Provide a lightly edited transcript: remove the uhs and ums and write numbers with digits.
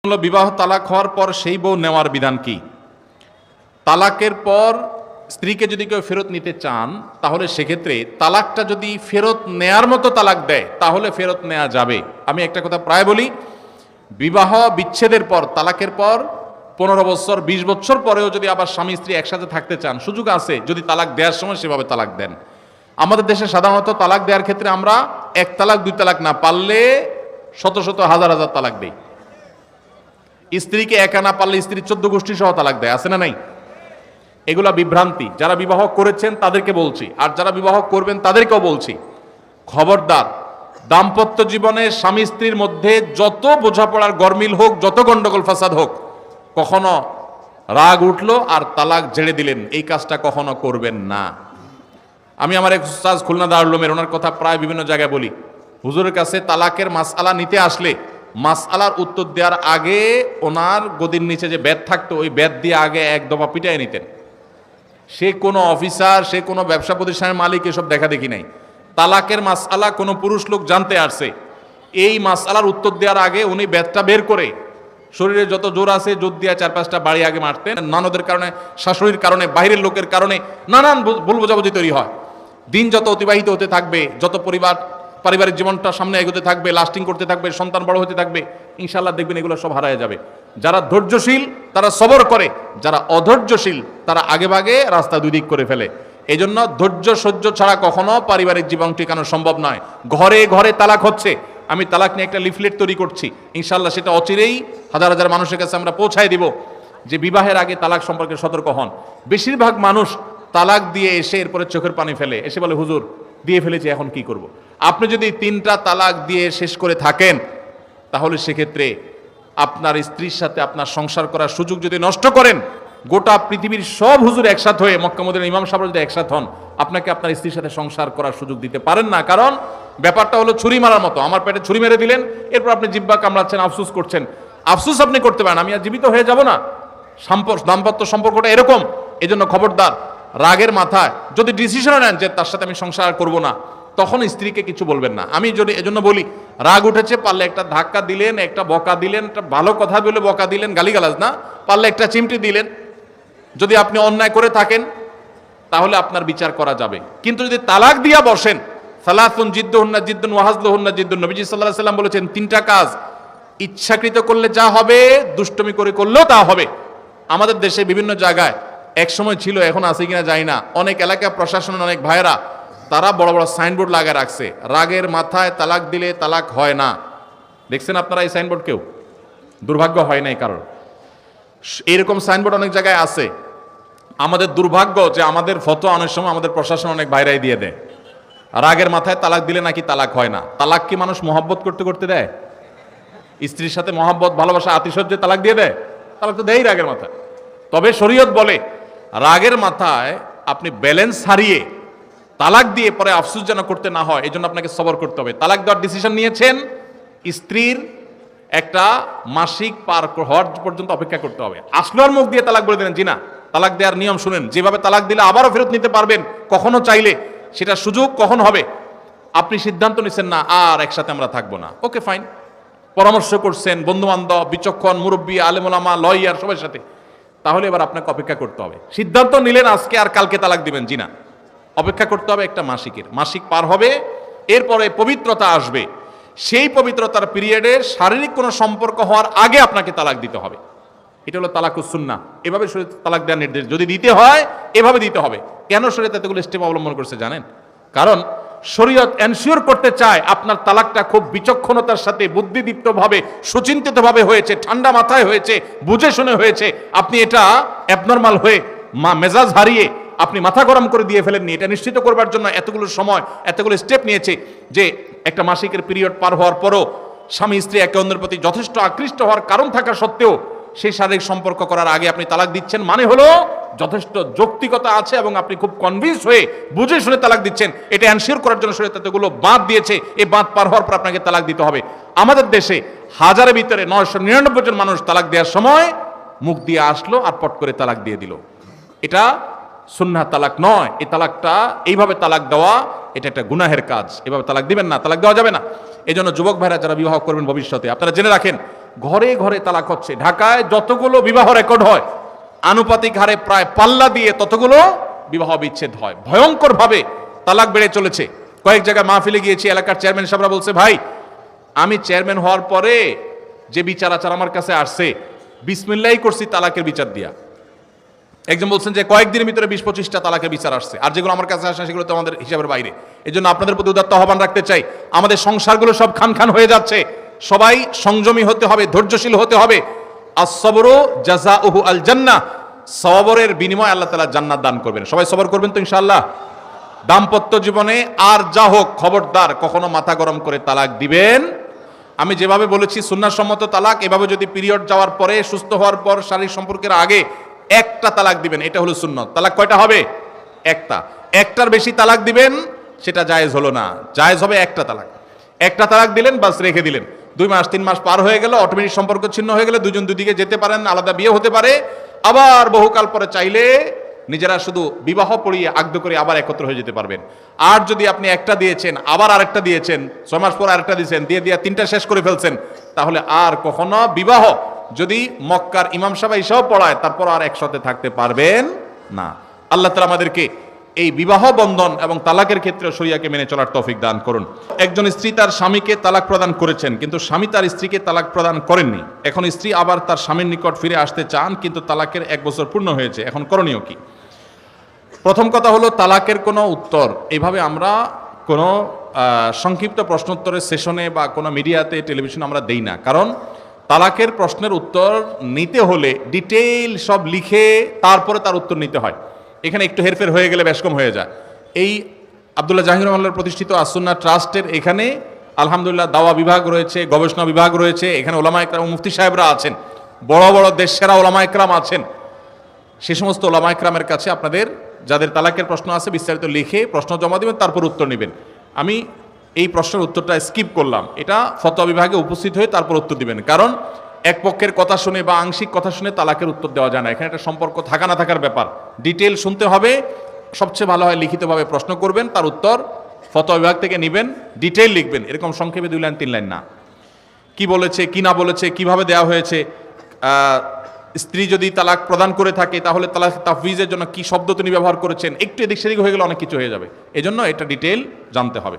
বিবাহ তালাক হওয়ার পর সেই বউ নেওয়ার বিধান কি? তালাকের পর স্ত্রীকে যদি কেউ ফেরত নিতে চান তাহলে সেক্ষেত্রে তালাকটা যদি ফেরত নেয়ার মতো তালাক দেয় তাহলে ফেরত নেওয়া যাবে। আমি একটা কথা প্রায় বলি, বিবাহ বিচ্ছেদের পর তালাকের পর 15 বছর 20 বছর পরেও যদি আবার স্বামী স্ত্রী একসাথে থাকতে চান সুযোগ আছে, যদি তালাক দেওয়ার সময় সেভাবে তালাক দেন। আমাদের দেশে সাধারণত তালাক দেওয়ার ক্ষেত্রে আমরা এক তালাক দুই তালাক না, পারলে শত শত হাজার হাজার তালাক দেই। স্ত্রীকে একা না পারলে স্ত্রী 14 গোষ্ঠী সহ তালাক দেয়, আছে না নাই? এগুলা বিভ্রান্তি। যারা বিবাহ করেছেন তাদেরকে বলছি, আর যারা বিবাহ করবেন তাদেরকেও বলছি, খবরদার, দাম্পত্য জীবনে স্বামী স্ত্রীর মধ্যে যত বোঝাপড়ার গরমিল হোক, যত গন্ডগোল ফাসাদ হোক, কখনো রাগ উঠলো আর তালাক ঝেড়ে দিলেন, এই কাজটা কখনো করবেন না। আমি আমার এক উস্তাদ খুলনা দারুল উলুমের, ওনার কথা প্রায় বিভিন্ন জায়গায় বলি, হুজুরের কাছে তালাকের মাসআলা নিতে আসলে মাসআলার উত্তর দেওয়ার আগে ওনার গদির নিচে যে বেত থাকতো ওই বেত দিয়ে আগে এক দফা পিটাই নিতেন। সে কোনো অফিসার, সে কোনো ব্যবসা প্রতিষ্ঠানের মালিক, এসব দেখা দেখি নাই। তালাকের মাসআলা কোনো পুরুষ লোক জানতে আসছে, এই মাসআলার উত্তর দেওয়ার আগে উনি বেতটা বের করে শরীরে যত জোর আছে জোর দিয়ে 4-5টা বাড়ি আগে মারতেন। ননদের কারণে, শাশুড়ির কারণে, বাইরের লোকের কারণে নানান ভুল বোঝাবুঝি তৈরি হয়। দিন যত অতিবাহিত হতে থাকবে, যত পারিবারিক জীবনটা সামনে এগোতে থাকবে, লাস্টিং করতে থাকবে, সন্তান বড় হতে থাকবে, ইনশাআল্লাহ দেখবেন এগুলো সব হারায় যাবে। যারা ধৈর্যশীল তারা সবর করে, যারা অধৈর্যশীল তারা আগে ভাগে রাস্তা দুই দিক করে ফেলে। এই জন্য ধৈর্য সহ্য ছাড়া কখনো পারিবারিক জীবন টিকানো সম্ভব নয়। ঘরে ঘরে তালাক হচ্ছে, আমি তালাক নিয়ে একটা লিফলেট তৈরি করছি, ইনশাআল্লাহ সেটা অচিরেই হাজার হাজার মানুষের কাছে আমরা পৌঁছায় দিব যে বিবাহের আগে তালাক সম্পর্কে সতর্ক হন। বেশিরভাগ মানুষ তালাক দিয়ে এসে এরপরে চোখের পানি ফেলে, এসে বলে হুজুর দিয়ে ফেলেছি এখন কি করব। আপনি যদি 3টা তালাক দিয়ে শেষ করে থাকেন তাহলে সেক্ষেত্রে আপনার স্ত্রীর সাথে আপনার সংসার করার সুযোগ যদি নষ্ট করেন, গোটা পৃথিবীর সব হুজুর একসাথে হয়ে, মক্কা মদিনার ইমাম সাহেব যদি একসাথে হন, আপনাকে আপনার স্ত্রীর সাথে সংসার করার সুযোগ দিতে পারেন না। কারণ ব্যাপারটা হলো ছুরি মারার মতো, আমার পেটে ছুরি মেরে দিলেন, এরপর আপনি জিহ্বা কামড়াচ্ছেন, আফসোস করছেন। আফসোস আপনি করতে পারেন, আমি আর জীবিত হয়ে যাব না। দাম্পত্য সম্পর্কটা এরকম। এই জন্য খবরদার, রাগের মাথায় যদি ডিসিশন নেন যে তার সাথে আমি সংসার করব না, তখন স্ত্রীকে কিছু বলবেন না। আমি যদি এজন্য বলি, রাগ উঠেছে, পারলে একটা ধাক্কা দিলেন, একটা বকা দিলেন, একটা ভালো কথা বলে বকা দিলেন, গালিগালাজ না, পারলে একটা চিমটি দিলেন। যদি আপনি অন্যায় করে থাকেন তাহলে আপনার বিচার করা যাবে। কিন্তু যদি তালাক দিয়া বসেন, সালাসুন জিদ্দুহুন্না জিদ্দুন ওয়া হাজলুহুন্না জিদ্দুন, নবীজি সাল্লাল্লাহু আলাইহি সাল্লাম বলেছেন 3টা কাজ ইচ্ছাকৃত করলে যা হবে, দুষ্টমি করে করলেও তা হবে। আমাদের দেশে বিভিন্ন জায়গায়, এক সময় ছিল, এখন আছে কিনা জানি না, অনেক এলাকা প্রশাসনের অনেক ভাইয়েরা তারা বড় বড় সাইনবোর্ড লাগিয়ে রাখছে, রাগের মাথায় তালাক দিলে তালাক হয় না। দেখছেন আপনারা এই সাইনবোর্ড? কেউ? দুর্ভাগ্য হয় নাই কারণ এরকম সাইনবোর্ড অনেক জায়গায় আছে। আমাদের দুর্ভাগ্য যে আমাদের ফতোয়া অনেক সময় আমাদের প্রশাসন অনেক বাইরে দিয়ে দেয়, রাগের মাথায় তালাক দিলে নাকি তালাক হয় না। তালাক কি মানুষ মহব্বত করতে করতে দেয়? স্ত্রীর সাথে মহব্বত, ভালোবাসা, আতিশয্যে তালাক দিয়ে দেয়? তালাক তো দেয় রাগের মাথায়। তবে শরীয়ত বলে রাগের মাথায় আপনি ব্যালেন্স হারিয়ে তালাক দিয়ে পরে আফসোস যেন করতে না হয়, এই জন্য আপনাকে সবর করতে হবে। তালাক দেওয়ার ডিসিশন নিয়েছেন, স্ত্রীর একটা মাসিক পার হওয়ার পর্যন্ত অপেক্ষা করতে হবে। আসলোর মুখ দিয়ে তালাক বলে দিলেন, জি না, তালাক দেওয়ার নিয়ম শুনেন, যেভাবে তালাক দিলে আবারও ফেরত নিতে পারবেন কখনো চাইলে, সেটা সুযোগ কখন হবে। আপনি সিদ্ধান্ত নিচ্ছেন না আর একসাথে আমরা থাকবো না, ওকে ফাইন, পরামর্শ করছেন বন্ধু বান্ধব, বিচক্ষণ মুরব্বী, আলেম ওলামা, লয়ার, সবার সাথে, তাহলে এবার আপনাকে অপেক্ষা করতে হবে। সিদ্ধান্ত নিলেন আজকে আর কালকে তালাক দিবেন, জি না, অপেক্ষা করতে হবে একটা মাসিকের। মাসিক পার হবে, এরপরে পবিত্রতা আসবে, সেই পবিত্রতার পিরিয়ডে শারীরিক কোনো সম্পর্ক হওয়ার আগে আপনাকে তালাক দিতে হবে। এটা হলো তালাকুস সুন্নাহ। এভাবে শরীয়ত তালাক দেওয়ার নির্দেশ, যদি দিতে হয় এভাবে দিতে হবে। কেন শরীয়ত এতগুলো স্টেপ অবলম্বন করছে জানেন? কারণ শরীয়ত এনশিওর করতে চায় আপনার তালাকটা খুব বিচক্ষণতার সাথে, বুদ্ধিদীপ্তভাবে, সুচিন্তিতভাবে হয়েছে, ঠান্ডা মাথায় হয়েছে, বুঝে শুনে হয়েছে। আপনি এটা অ্যাবনর্মাল হয়ে মেজাজ হারিয়ে আপনি মাথা গরম করে দিয়ে ফেলেননি। এটা নিশ্চিত করবার জন্য এতগুলো সময়, এতগুলো স্টেপ নিয়েছে যে একটা মাসিকের পিরিয়ড পার হওয়ার পরও স্বামী স্ত্রী একে অন্যের প্রতি যথেষ্ট আকৃষ্ট হওয়ার কারণ থাকা সত্ত্বেও সেই শারীরিক সম্পর্ক করার আগে আপনি তালাক দিচ্ছেন, মানে হলো যথেষ্ট যৌক্তিকতা আছে এবং আপনি খুব কনভিন্স হয়ে বুঝে শুনে তালাক দিচ্ছেন। এটা এনশিওর করার জন্য শরীয়ত এতগুলো বাঁধ দিয়েছে। এই বাঁধ পার হওয়ার পর আপনাকে তালাক দিতে হবে। আমাদের দেশে হাজারের ভিতরে 999 জন মানুষ তালাক দেওয়ার সময় মুখ দিয়ে আসলো আর পট করে তালাক দিয়ে দিল। এটা সুন্নাহ তালাক নয়। এই তালাকটা, এইভাবে তালাক দেওয়া, এটা একটা গুনাহের কাজ। এভাবে তালাক দিবেন না, তালাক দেওয়া যাবে না। এই জন্য যুবক ভাইরা যারা বিবাহ করবেন ভবিষ্যতে, আপনারা জেনে রাখেন ঘরে ঘরে তালাক হচ্ছে। ঢাকায় যতগুলো বিবাহ রেকর্ড হয় আনুপাতিক হারে প্রায় পাল্লা দিয়ে ততগুলো বিবাহ বিচ্ছেদ হয়। ভয়ঙ্কর ভাবে তালাক বেড়ে চলেছে। কয়েক জায়গায় মাহফিলে গিয়েছি, এলাকার চেয়ারম্যান সাহেবরা বলছে, ভাই আমি চেয়ারম্যান হওয়ার পরে যে বিচার আচার আমার কাছে আসছে বিসমিল্লাহি করছি তালাকের বিচার দিয়া। একজন বলছেন যে কয়েকদিনের ভিতরে 20-25টা তালাকের বিচার আসছে, আর যেগুলো আমার কাছে আসে সেগুলো তো আমাদের হিসাবের বাইরে। এই জন্য আপনাদের প্রতি উদাত্ত আহ্বান রাখতে চাই, আমাদের সংসারগুলো সব খান খান হয়ে যাচ্ছে, সবাই সংযমী হতে হবে, ধৈর্যশীল হতে হবে। as-sabru জাযাউহু আল জান্নাহ, সবরের বিনিময়ে আল্লাহ তাআলা জান্নাত দান করবেন। সবাই সবর করবেন তো ইনশাআল্লাহ। দাম্পত্য জীবনে আর যা হোক খবরদার কখনো মাথা গরম করে তালাক দিবেন। আমি যেভাবে বলেছি সুন্নাহসম্মত তালাক, এভাবে যদি পিরিয়ড যাওয়ার পরে, সুস্থ হওয়ার পর, শারীরিক সম্পর্কের আগে একটা তালাক দিবেন, এটা হলো সুন্নত। তালাক কয়টা হবে? একটা। একটার বেশি তালাক দিবেন সেটা জায়েজ হলো না, জায়েজ হবে একটা তালাক। একটা তালাক দিলেন, বাস রেখে দিলেন। 2 মাস 3 মাস পার হয়ে গেল, অটোমেটিক সম্পর্ক ছিন্ন হয়ে গেলে দুজন দুদিকে যেতে পারেন, আলাদা বিয়ে হতে পারে। আবার বহুকাল পরে চাইলে নিজেরা শুধু বিবাহ পড়িয়ে আগদ করে আবার একত্র হয়ে যেতে পারবেন। আর যদি আপনি একটা দিয়েছেন, আবার আরেকটা দিয়েছেন, 6 মাস পর আরেকটা দিয়েছেন, দিয়ে 3টা শেষ করে ফেলছেন, তাহলে আর কখনো বিবাহ যদি মক্কার ইমাম সাহেব এসব পড়ায় তারপর আর একসাথে থাকতে পারবেন না। আল্লাহ তাআলা আমাদেরকে এই বিবাহ বন্ধন এবং তালাকের ক্ষেত্রে শরিয়াকে মেনে চলার তৌফিক দান করুন। একজন স্ত্রী তার স্বামীকে তালাক প্রদান করেছেন, কিন্তু স্বামী তার স্ত্রীকে তালাক প্রদান করেননি। এখন স্ত্রী আবার তার স্বামীর নিকট ফিরে আসতে চান, কিন্তু তালাকের 1 বছর পূর্ণ হয়েছে। এখন করণীয় কি? প্রথম কথা হলো, তালাকের কোনো উত্তর এইভাবে আমরা কোনো সংক্ষিপ্ত প্রশ্নোত্তরের সেশনে বা কোনো মিডিয়াতে, টেলিভিশনে আমরা দেই না। কারণ তালাকের প্রশ্নের উত্তর নিতে হলে ডিটেইল সব লিখে তারপরে তার উত্তর নিতে হয়। এখানে একটু হেরফের হয়ে গেলে বেশকম হয়ে যায়। এই আব্দুল্লাহ জাহির রহমানুল্লাহর প্রতিষ্ঠিত আসুন্নাহ ট্রাস্টের এখানে আলহামদুলিল্লাহ দাওয়া বিভাগ রয়েছে, গবেষণা বিভাগ রয়েছে, এখানে ওলামা একরাম, মুফতি সাহেবরা আছেন, বড় বড় দেশ সেরা ওলামা একরাম আছেন। সে সমস্ত ওলামা একরামের কাছে আপনাদের যাদের তালাকের প্রশ্ন আছে বিস্তারিত লিখে প্রশ্ন জমা দিবেন, তারপর উত্তর নেবেন। আমি এই প্রশ্নের উত্তরটা স্কিপ করলাম, এটা ফতোয়া বিভাগে উপস্থিত হয়ে তারপর উত্তর দিবেন। কারণ এক পক্ষের কথা শুনে বা আংশিক কথা শুনে তালাকের উত্তর দেওয়া যায় না। এখানে একটা সম্পর্ক থাকা না থাকার ব্যাপার, ডিটেল শুনতে হবে। সবচেয়ে ভালো হয় লিখিতভাবে প্রশ্ন করবেন, তার উত্তর ফতোয়া বিভাগ থেকে নেবেন, ডিটেল লিখবেন। এরকম সংক্ষেপে 2 লাইন 3 লাইন না। কি বলেছে, কি না বলেছে, কিভাবে দেওয়া হয়েছে, স্ত্রী যদি তালাক প্রদান করে থাকে তাহলে তালাক তাফউইজের জন্য কি শব্দ তিনি ব্যবহার করেছেন, একটু এদিক সেদিক হয়ে গেলে অনেক কিছু হয়ে যাবে। এজন্য এটা ডিটেল জানতে হবে।